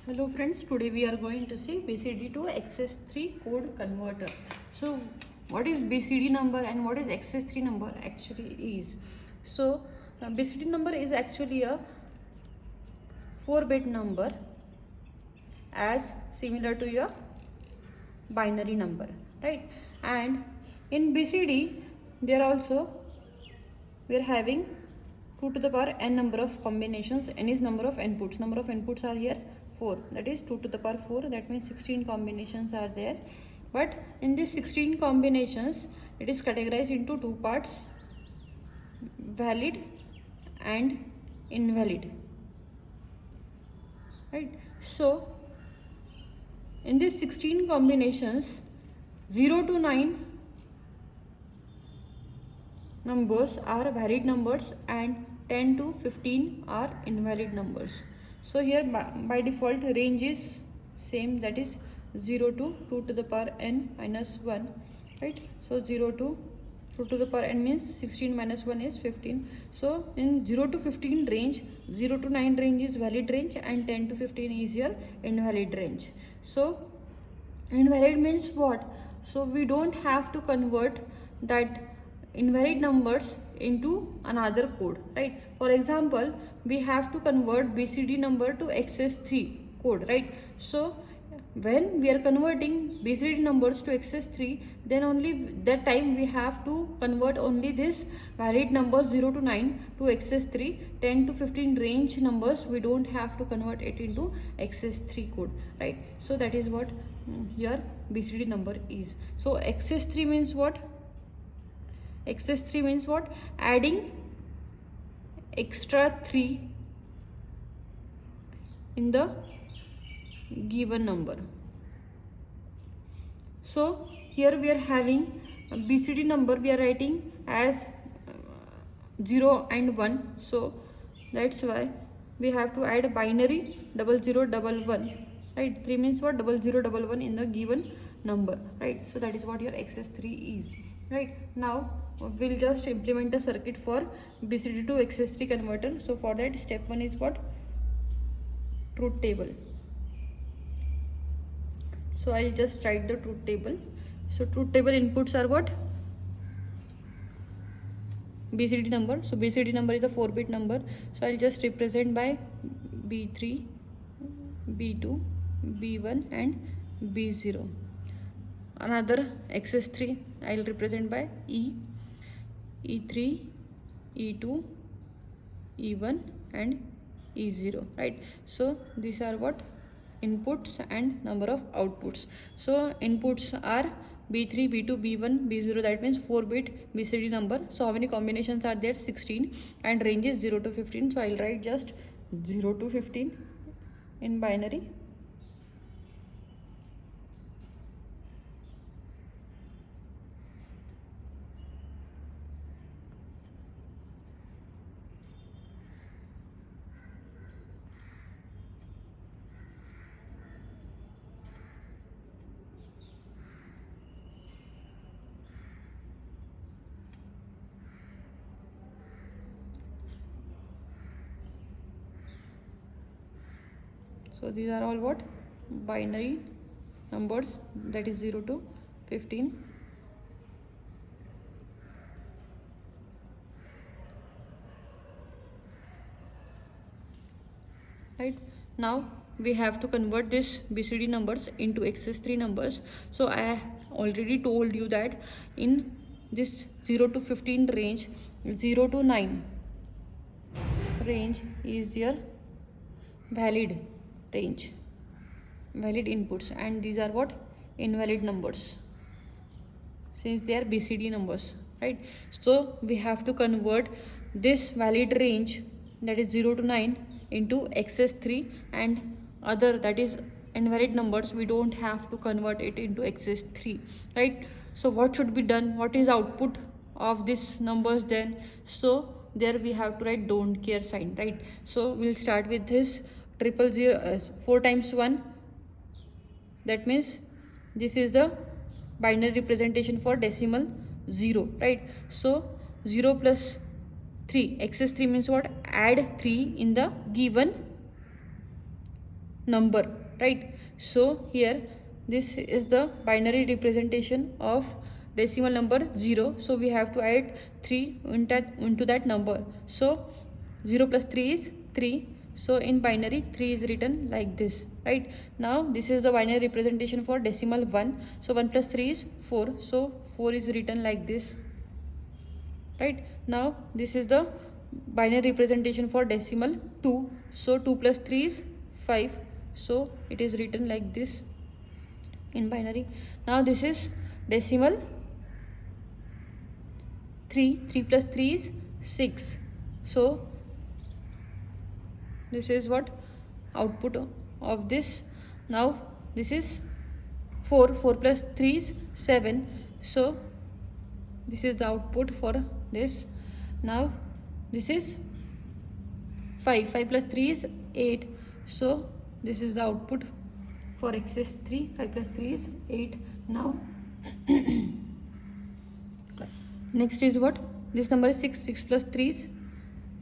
Hello friends, today we are going to see BCD to XS3 code converter. So what is BCD number and what is XS3 number actually is? So BCD number is actually a 4-bit number as similar to your binary number, right? And in BCD there also we are having 2 to the power n number of combinations. N is number of inputs. Number of inputs are here 4. That is 2 to the power 4. That means 16 combinations are there. But in these 16 combinations, it is categorized into two parts: valid and invalid. Right. So in these 16 combinations, 0 to 9 numbers are valid numbers and 10 to 15 are invalid numbers. So here by default range is same, that is 0 to 2 to the power n minus 1, right? So 0 to 2 to the power n means 16 minus 1 is 15. So in 0 to 15 range, 0 to 9 range is valid range and 10 to 15 is your invalid range. So invalid means what? So we don't have to convert that invalid numbers into another code, right? For example, we have to convert BCD number to XS3 code, right? So when we are converting BCD numbers to XS3, then only that time we have to convert only this valid numbers 0 to 9 to XS3. 10 to 15 range numbers we don't have to convert it into XS3 code, right? So that is what your BCD number is. So XS3 means what? XS3 means what? Adding extra 3 in the given number. So here we are having a BCD number, we are writing as 0 and 1. So that's why we have to add binary 0011, right? 3 means what? 0011 in the given number, right? So that is what your XS3 is, right? Now we'll just implement a circuit for BCD to XS3 converter. So for that, step 1 is what? Truth table. So I'll just write the truth table. So truth table inputs are what? BCD number. So BCD number is a 4-bit number. So I'll just represent by B3, B2, B1 and B0. Another XS3 I'll represent by E, E3, E2, E1 and E0, right? So these are what? Inputs and number of outputs. So inputs are B3, B2, B1, B0, that means 4-bit BCD number. So how many combinations are there? 16, and range is 0 to 15. So I'll write just 0 to 15 in binary. So these are all what? Binary numbers, that is 0 to 15. Right, now we have to convert this BCD numbers into XS3 numbers. So I already told you that in this 0 to 15 range, 0 to 9 range is your valid range, valid inputs, and these are what? Invalid numbers, since they are BCD numbers, right? So we have to convert this valid range, that is 0 to 9, into XS3, and other, that is invalid numbers, we don't have to convert it into XS3, right? So what should be done? What is output of these numbers then? So there we have to write don't care sign, right? So we'll start with this 4 times 1, that means this is the binary representation for decimal 0, right? So 0 plus 3, XS3 means what? Add 3 in the given number, right? So here this is the binary representation of decimal number 0, so we have to add 3 into that number. So 0 plus 3 is 3, so in binary 3 is written like this, right? Now this is the binary representation for decimal 1, so 1 plus 3 is 4, so 4 is written like this, right? Now this is the binary representation for decimal 2, so 2 plus 3 is 5, so it is written like this in binary. Now this is decimal 3, 3 plus 3 is 6, so this is what output of this. Now this is 4, 4 plus 3 is 7, so this is the output for this. Now this is 5, 5 plus 3 is 8, so this is the output for excess 3, 5 plus 3 is 8. Now next is what, this number is 6, 6 plus 3 is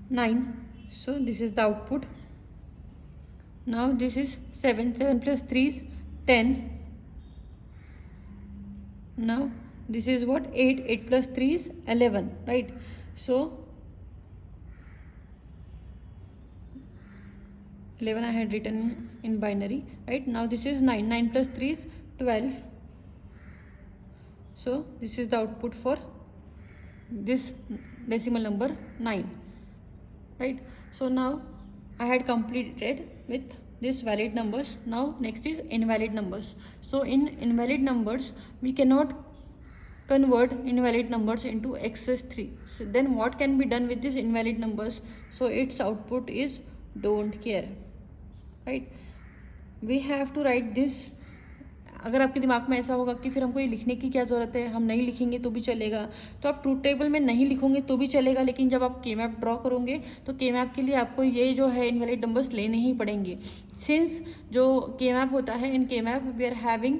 9, so this is the output. Now this is 7, 7 plus 3 is 10. Now this is what, 8, 8 plus 3 is 11, right? So 11 I had written in binary, right? Now this is 9, 9 plus 3 is 12, so this is the output for this decimal number 9, right? So now I had completed with this valid numbers. Now next is invalid numbers. So in invalid numbers we cannot convert invalid numbers into excess 3. So then what can be done with these invalid numbers? So its output is don't care, right? We have to write this. अगर आपके दिमाग में ऐसा होगा कि फिर हमको ये लिखने की क्या ज़रूरत है, हम नहीं लिखेंगे तो भी चलेगा, तो आप ट्रूथ टेबल में नहीं लिखोगे तो भी चलेगा, लेकिन जब आप के मैप ड्रॉ करोगे तो के मैप के लिए आपको ये जो है इनवैलिड नंबर्स लेने ही पड़ेंगे. सिंस जो के मैप होता है, इन के map we are having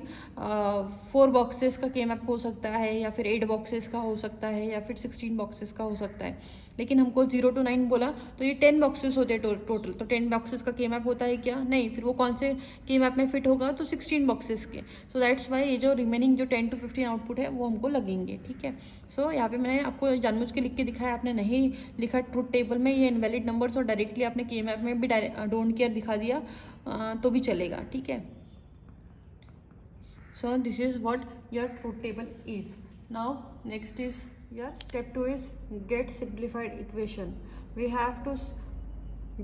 4 boxes का के मैप हो सकता है, या फिर 8 बॉक्सेस का हो सकता है, या फिर 16 बॉक्सेस का हो सकता है. लेकिन हमको 0 to 9 बोला तो ये 10 बॉक्सेस होते हैं टोटल, तो 10 बॉक्सेस का के मैप होता है क्या? नहीं. फिर वो कौन से के मैप में फिट होगा? तो 16 बॉक्सेस के. सो दैट्स वाई ये जो रिमेनिंग जो 10 to 15 आउटपुट है वो हमको लगेंगे. ठीक है. सो यहाँ पे मैंने आपको जानबूझ के लिख के दिखाया, आपने नहीं लिखा ट्रूथ टेबल में ये इनवैलिड नंबर्स और डायरेक्टली आपने के मैप में भी डोंट केयर दिखा दिया तो भी चलेगा. ठीक है. So this is what your truth table is. Now next is your step 2 is get simplified equation. We have to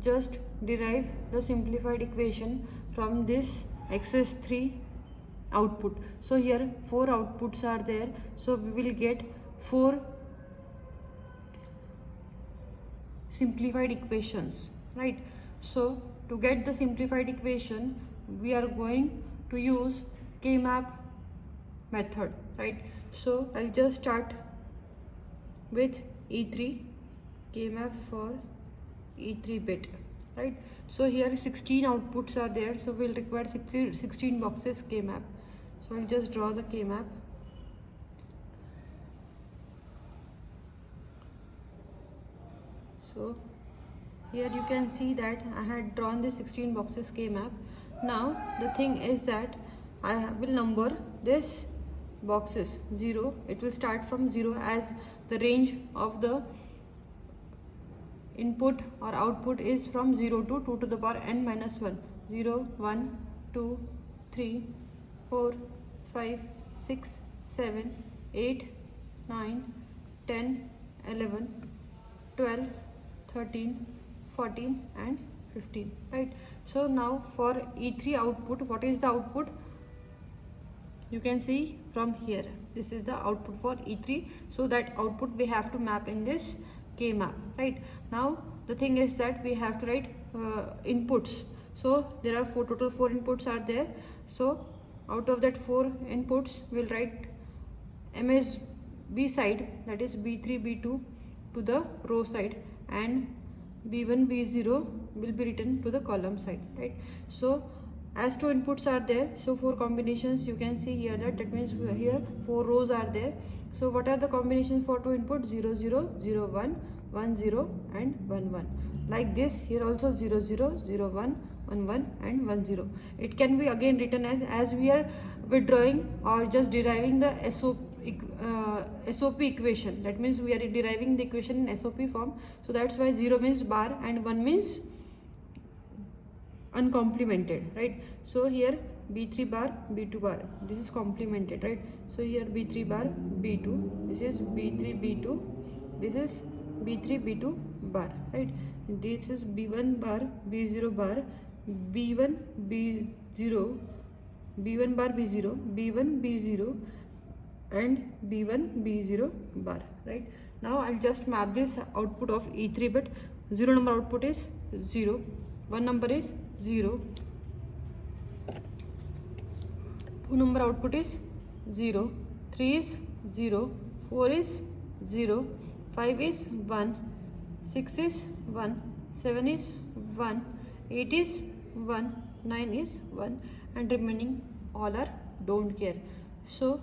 just derive the simplified equation from this excess 3 output. So here 4 outputs are there, so we will get 4 simplified equations, right? So to get the simplified equation we are going to use K-map method, right? So I'll just start with E3, K-map for E3 bit, right? So here 16 outputs are there, so we'll require 16 boxes K-map. So I'll just draw the K-map. So here you can see that I had drawn the 16 boxes K-map. Now the thing is that I will number this boxes 0. It will start from 0 as the range of the input or output is from 0 to 2 to the power n minus 1. 0, 1, 2, 3, 4, 5, 6, 7, 8, 9, 10, 11, 12, 13, 14 and 15, right? So now for E3 output, what is the output? You can see from here, this is the output for E3. So that output we have to map in this K map, right? Now the thing is that we have to write inputs. So there are total 4 inputs are there. So out of that 4 inputs we'll write MSB side, that is B3 B2 to the row side, and B1 B0 will be written to the column side, right? So as 2 inputs are there, so 4 combinations you can see here, that means here 4 rows are there. So what are the combinations for 2 inputs? 0 0 0 1 1 0 and 1 1. Like this, here also 0 0 0 1 1 1 and 1 0. It can be again written as we are withdrawing or just deriving the SOP equation. That means we are deriving the equation in SOP form. So that's why 0 means bar and 1 means uncomplemented, right? So here B3 bar, B2 bar, this is complemented, right? So here B3 bar, B2, this is B3 B2, this is B3 B2 bar, right? This is B1 bar, B0 bar, B1 B0, B1 bar B0, B1 B0 and B1 B0 bar, right? Now I'll just map this output of E3 bit. 0 number output is 0, 1 number is 0, 2 number output is 0, 3 is 0, 4 is 0, 5 is 1, 6 is 1, 7 is 1, 8 is 1, 9 is 1 and remaining all are don't care. So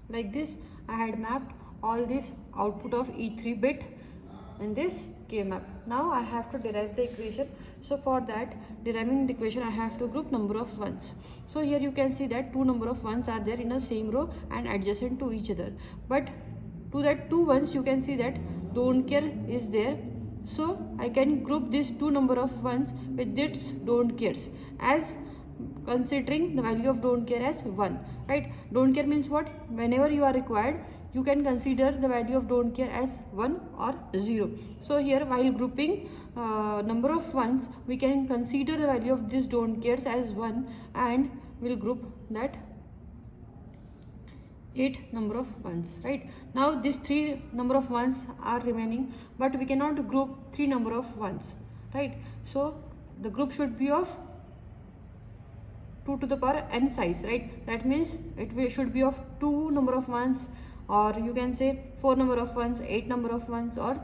like this I had mapped all this output of E3 bit in this K map. Now I have to derive the equation. So for that deriving the equation I have to group number of ones. So here you can see that two number of ones are there in a same row and adjacent to each other. But to that two ones you can see that don't care is there. So I can group this two number of ones with this don't cares as considering the value of don't care as 1, right? Don't care means what? Whenever you are required you can consider the value of don't care as 1 or 0. So here while grouping number of ones we can consider the value of this don't cares as 1 and we'll group that 8 number of ones, right? Now this 3 number of ones are remaining but we cannot group 3 number of ones, right? So the group should be of 2 to the power n size, right? That means it should be of 2 number of ones, or you can say 4 number of ones, 8 number of ones, or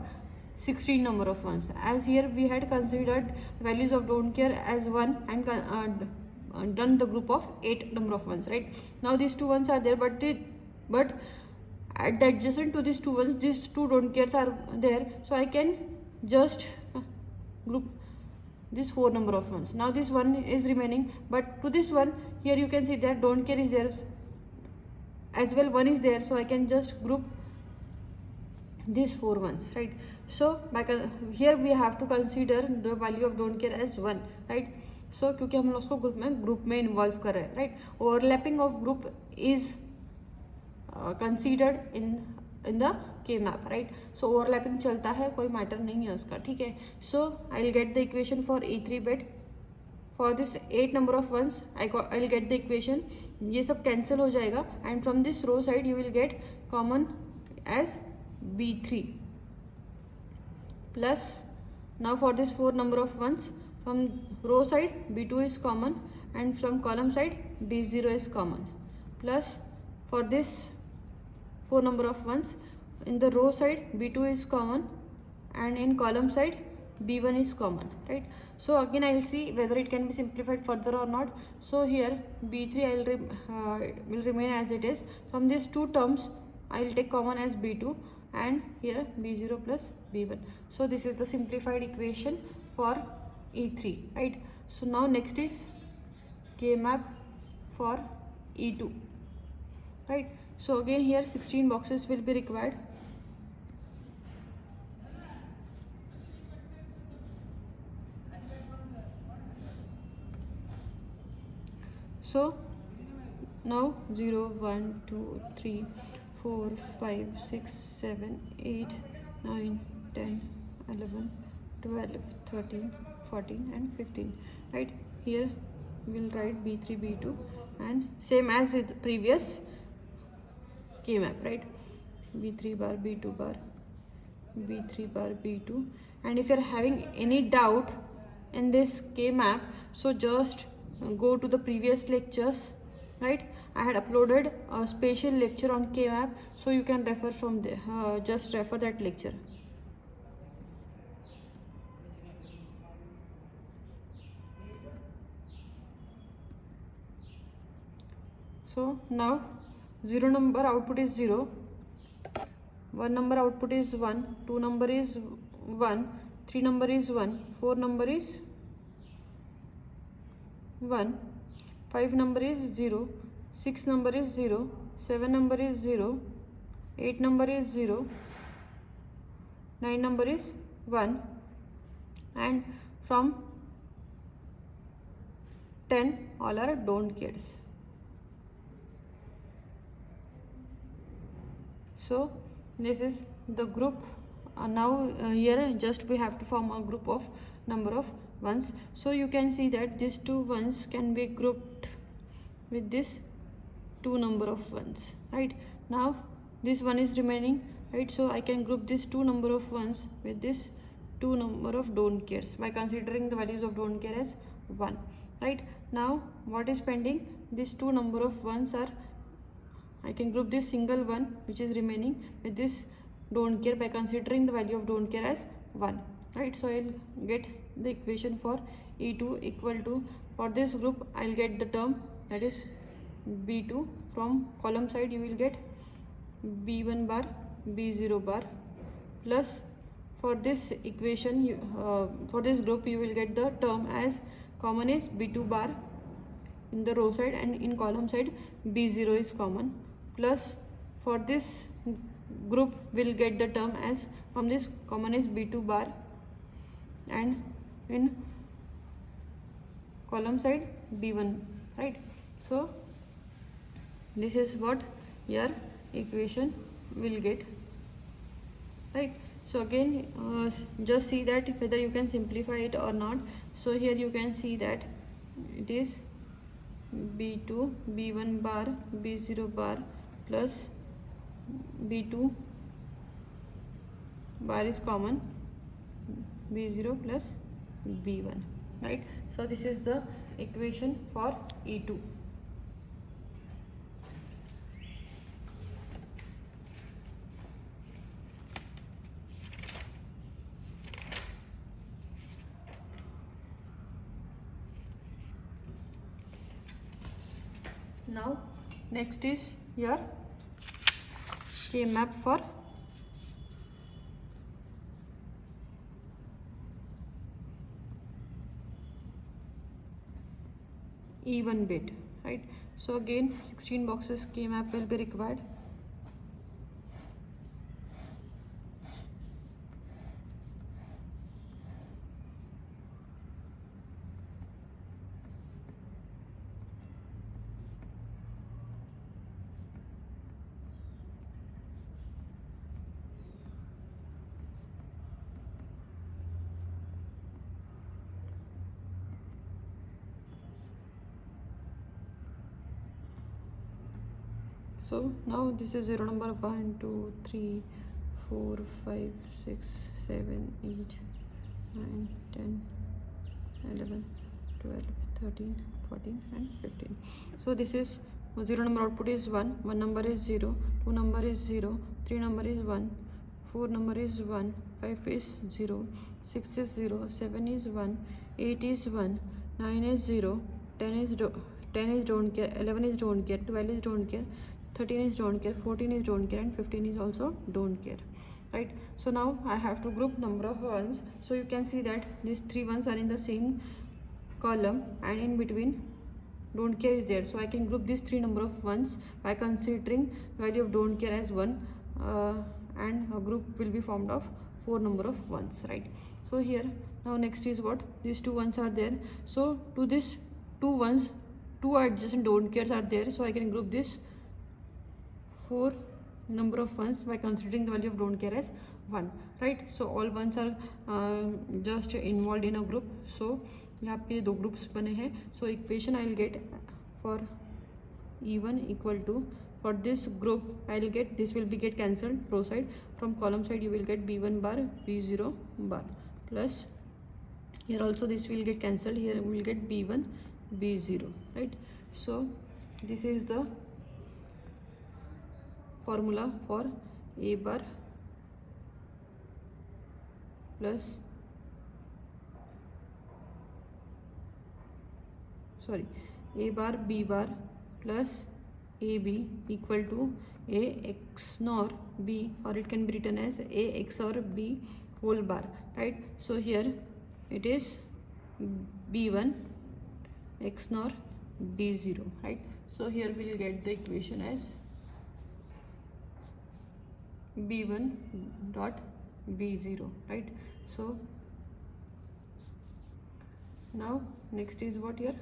16 number of ones. As here we had considered values of don't care as 1 and done the group of 8 number of ones, right? Now these two ones are there but at the adjacent to these two ones these two don't cares are there, so I can just group this 4 number of ones. Now this one is remaining but to this one here you can see that don't care is there as well, 1 is there, so I can just group these 4 ones, right? So here we have to consider the value of don't care as 1, right? So क्योंकि हम लोग उसको group में involve कर रहे हैं, right? Overlapping of group is considered in the K map, right? So overlapping चलता है, कोई मैटर नहीं है उसका, ठीक है? So I will get the equation for E3 bit for this 8 number of ones. I will get the equation. ये सब कैंसिल हो जाएगा and from this row side you will get common as B3 plus now for this 4 number of ones from row side B2 is common and from column side B0 is common plus for this 4 number of ones in the row side B2 is common and in column side B1 is common, right? So again I will see whether it can be simplified further or not. So here B3 will remain as it is. From these two terms I will take common as B2 and here B0 plus B1. So this is the simplified equation for E3, right? So now next is K map for E2, right? So again here 16 boxes will be required. So now 0 1 2 3 4 5 6 7 8 9 10 11 12 13 14 and 15, right? Here we will write B3 B2 and same as with previous K map, right? B3 bar B2 bar B3 bar B2, and if you are having any doubt in this K map, so just go to the previous lectures, right? I had uploaded a special lecture on K map, so you can refer from there, just refer that lecture. So now 0 number output is 0, 1 number output is 1, 2 number is 1, 3 number is 1, 4 number is 1, 5 number is 0, 6 number is 0, 7 number is 0, 8 number is 0, 9 number is 1, and from 10 all are don't cares. So this is the group. Now here just we have to form a group of number of ones. So you can see that these two ones can be grouped with this two number of ones, right? Now this one is remaining, right? So I can group this two number of ones with this two number of don't cares by considering the values of don't care as 1, right? Now what is pending? These two number of ones are, I can group this single one which is remaining with this don't care by considering the value of don't care as 1, right? So I'll get the equation for E2 equal to, for this group I'll get the term that is B2. From column side you will get B1 bar, B0 bar, plus for this equation for this group you will get the term as common is B2 bar in the row side, and in column side B0 is common, plus for this group will get the term as from this common is B2 bar, and in column side B1, right? So this is what your equation will get, right? So again just see that whether you can simplify it or not. So here you can see that it is B2 B1 bar B0 bar plus B2 bar is common, B0 plus B1, right? So this is the equation for E2. Now next is your K-map for even bit, right? So again 16 boxes K-map will be required. So now this is 0 number 1, 2, 3, 4, 5, 6, 7, 8, 9, 10, 11, 12, 13, 14 and 15. So this is 0 number output is 1, 1 number is 0, 2 number is 0, 3 number is 1, 4 number is 1, 5 is 0, 6 is 0, 7 is 1, 8 is 1, 9 is 0, 10 is don't care, 11 is don't care, 12 is don't care, 13 is don't care, 14 is don't care, and 15 is also don't care, right? So now I have to group number of ones. So you can see that these three ones are in the same column, and in between don't care is there. So I can group these three number of ones by considering value of don't care as 1, and a group will be formed of 4 number of ones, right? So here now next is what, these two ones are there. So to this two ones, two adjacent don't cares are there. So I can group this 4 number of ones by considering the value of don't care as 1, right? So all ones are just involved in a group. So यहाँ पे दो groups बने हैं. So equation I will get for E1 equal to, for this group I will get, this will be get cancelled row side, from column side you will get B1 bar B0 bar, plus here also this will get cancelled, here we will get B1 B0, right? So this is the formula for A bar plus A bar B bar plus AB equal to A XOR B, or it can be written as A XOR B whole bar, right? So here it is B1 x nor b0, right? So here we'll get the equation as b1 dot b0, right? So now next is what here,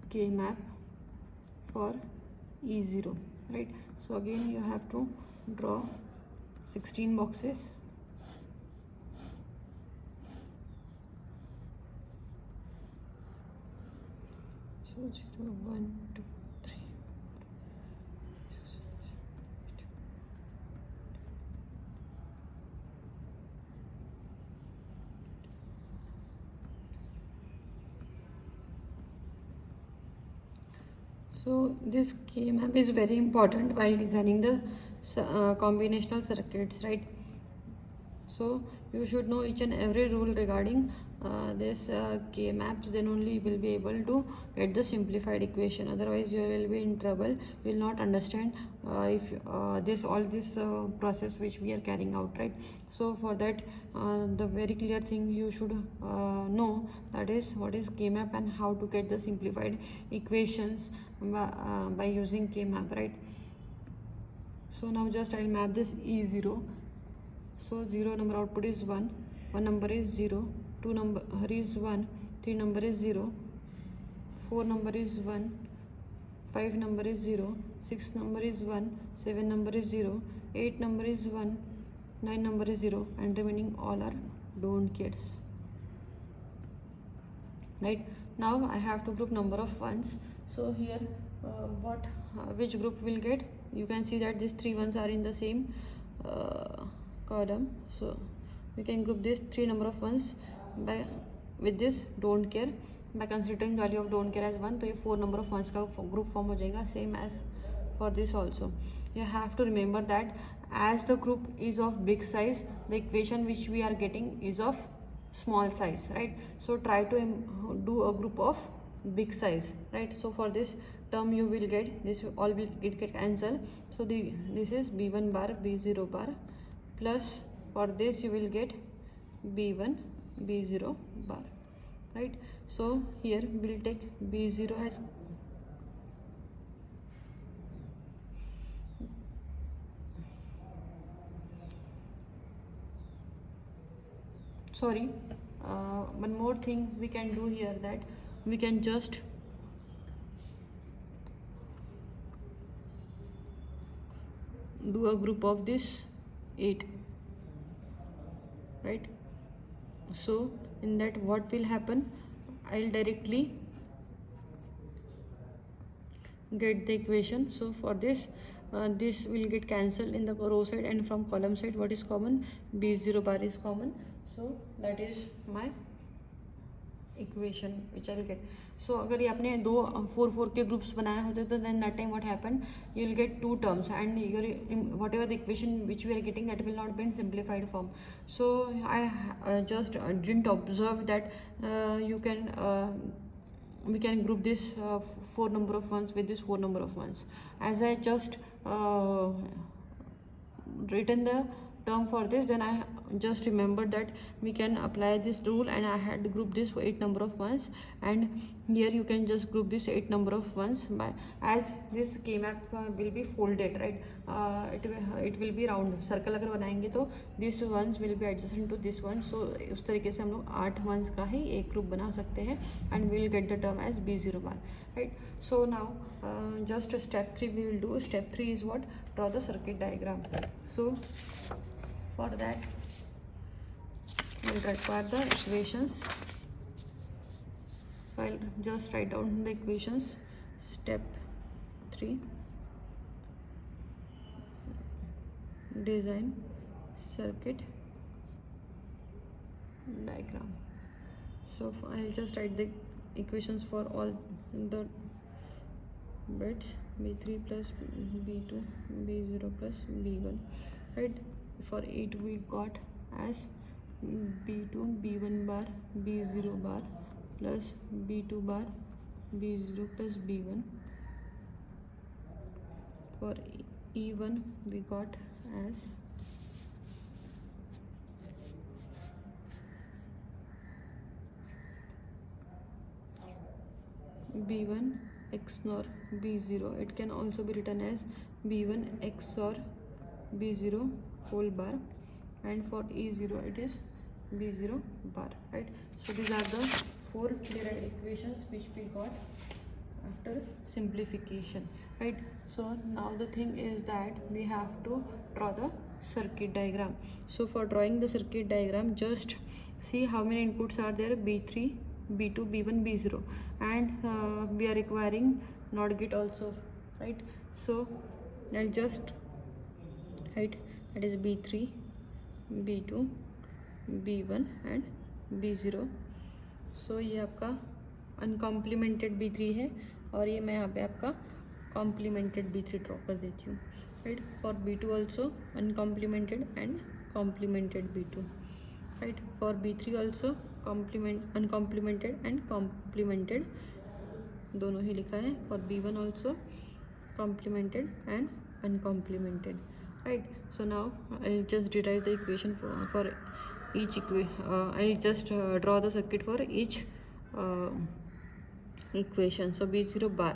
k map for E0, right? So again you have to draw 16 boxes. So 0, 1, 2, 3. So this K map is very important while designing the combinational circuits, right? So you should know each and every rule regarding this K maps, then only you will be able to get the simplified equation. Otherwise you will be in trouble. You will not understand if this process which we are carrying out, right? So for that the very clear thing you should know, that is what is K map and how to get the simplified equations by using K map, right? So now just I'll map this E0. So 0 number output is 1, 1 number is 0, 2 number is 1, 3 number is 0, 4 number is 1, 5 number is 0, 6 number is 1, 7 number is 0, 8 number is 1, 9 number is 0, and remaining all are don't cares, right? Now I have to group number of ones. So here which group will get, you can see that these 3 ones are in the same column. So we can group this 3 number of ones by with this don't care. by considering value of don't care as 1, तो ये 4 number of ones का group form हो जाएगा. Same as for this also. You have to remember that as the group is of big size, the equation which we are getting is of small size, right? So try to do a group of big size, right? So for this term you will get this, all will get cancelled. So this is b1 bar b0 bar, plus for this you will get b1 b0 bar, right? So here we'll take b0 as sorry one more thing we can do here, that we can just do a group of this 8, right? So in that what will happen, I'll directly get the equation. So for this this will get cancelled in the row side, and from column side what is common, b0 bar is common. So that is my equation which I'll get. So अगर ये आपने दो 4 के groups बनाए होते तो then that time what happened, you will get 2 terms, and your whatever the equation which we are getting, that will not be in simplified form. So I just didn't observe that we can group this 4 number of ones with this 4 number of ones. As I just written the term for this, then I just remembered that we can apply this rule, and I had grouped this 8 number of ones, and here you can just group this 8 number of ones by, as this K map will be folded, right? It will be round circle अगर बनाएंगे तो this ones will be adjacent to this one. So उस तरीके से हम लोग 8 ones का ही एक group बना सकते हैं, and we will get the term as b0 bar, right? So now just step 3 we will do. Step 3 is what, draw the circuit diagram. So for that we will require the equations. So I'll just write down the equations. Step 3, design circuit diagram. So I'll just write the equations for all the bits, b3 plus b2 b0 plus b1, right? For 8 we got as b2 b1 bar b0 bar plus b2 bar b0 plus b1. For E1 we got as B1 XOR B0. It can also be written as B1 XOR B0 whole bar, and for E0 it is B0 bar, right? So these are the 4 derived equations which we got after simplification, right? So now the thing is that we have to draw the circuit diagram. So for drawing the circuit diagram, just see how many inputs are there: B3, B2, B1, B0, and we are requiring NOT gate also, right? So I'll just write that is B3, B2, B1 and B0. सो ये आपका अनकॉम्प्लीमेंटेड B3 है, और ये मैं यहाँ पे आपका complimented B3 draw कर देती हूँ, right? For B2 also uncomplemented and complemented B2, right? For B3 also uncomplemented and complemented, दोनों ही लिखा है. For B1 also complemented and uncomplemented, right? So now I just derive the equation for each I'll just draw the circuit for each equation. So B0 bar,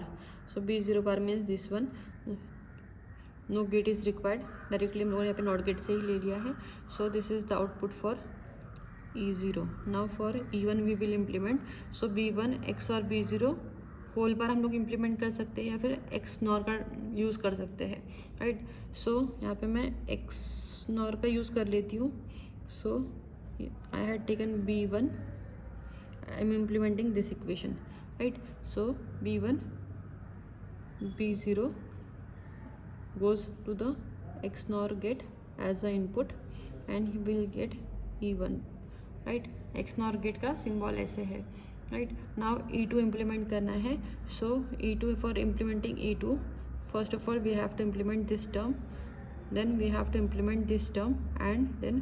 so B0 bar means this one, no gate is required, directly हम लोगों ने यहाँ पे not gate से ही ले लिया है. So this is the output for E0. Now for E1 we will implement. So B1 XOR B0 whole bar हम लोग इम्प्लीमेंट कर सकते हैं या फिर XNOR का यूज़ कर सकते हैं, राइट? सो यहाँ पे मैं XNOR का यूज़ कर लेती हूँ. सो I had taken B1, I am implementing this equation, right? So B1 B0 goes to the XNOR gate as a input and he will get E1, right? XNOR gate का symbol ऐसे है, right? Now E2 implement करना है. So E2, for implementing E2, first of all we have to implement this term, then we have to implement this term, and then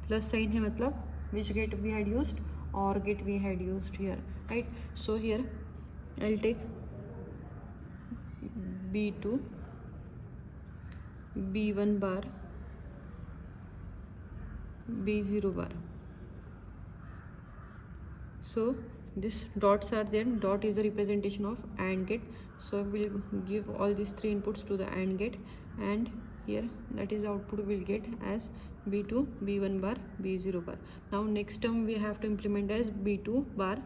plus sign है, मतलब which gate we had used, और gate we had used here, right? So here I will take B2 B1 bar B0 bar. So this dots are there, dot is the representation of AND gate. So we'll give all these 3 inputs to the AND gate, and here that is output we'll get as B2 B1 bar B0 bar. Now next term we have to implement as B2 bar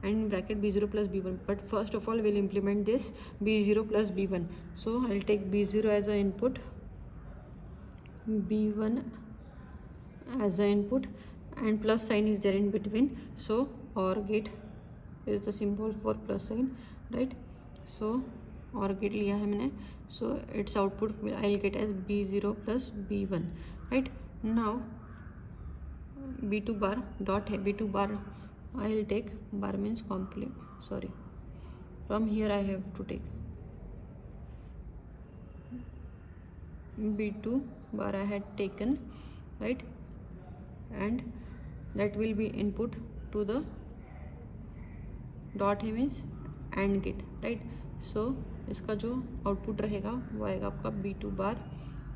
and bracket B0 plus B1, but first of all we'll implement this B0 plus B1. So I'll take B0 as an input, B1 as an input, and plus sign is there in between. So OR gate is the symbol for plus sign, right? So OR gate लिया है मैंने. So its output I'll get as B0 plus B1, right? Now B2 bar dot है, B2 bar I'll take, bar means from here I have to take B2 bar I had taken, right? And that will be input to the dot है means AND gate, right? So इसका जो output रहेगा वो आएगा आपका B2 बार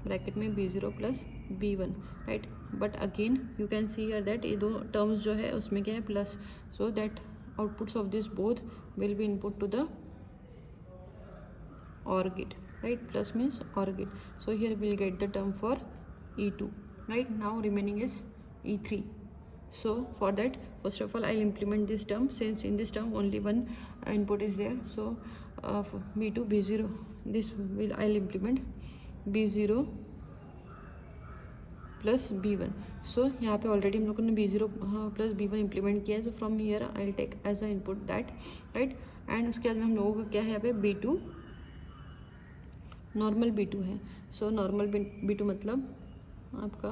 bracket में B0 plus B1, right? But again you can see here that ये दो टर्म्स जो है उसमें क्या है, plus. So that outputs of this both will be input to the OR gate, right? Plus means OR gate. So here we'll get the term for E2, right? Now remaining is E3. So for that, first of all I'll implement this term, since in this term only one input is there. So B2 B0, this will I'll implement B0 plus B1. सो यहाँ पे already हम लोगों ने B0 plus B1 implement किया है. So from here I will take as a input that, right? And उसके बाद में हम लोगों का क्या है यहाँ पे B2 नॉर्मल B2 है. सो नॉर्मल B2 मतलब आपका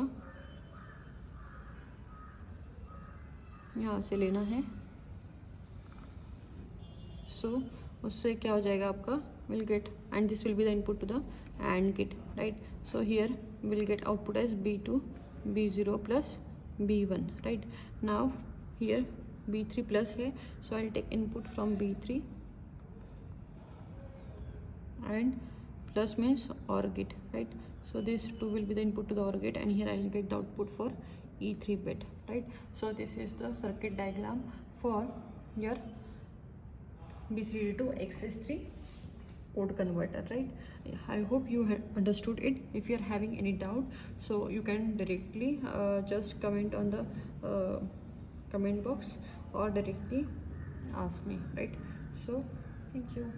यहाँ से लेना है. सो उससे क्या हो जाएगा आपका, will get, and this will be the input to the AND gate, right? So here will get output as B2 B0 plus B1, right? Now here B3 plus है, so I will take input from B3 and plus means OR gate, right? So this 2 will be the input to the OR gate, and here I will get the output for E3 bit, right? So this is the circuit diagram for your BCD to XS3 code converter, right? I hope you have understood it. If you are having any doubt, so you can directly just comment on the comment box or directly ask me, right? So thank you.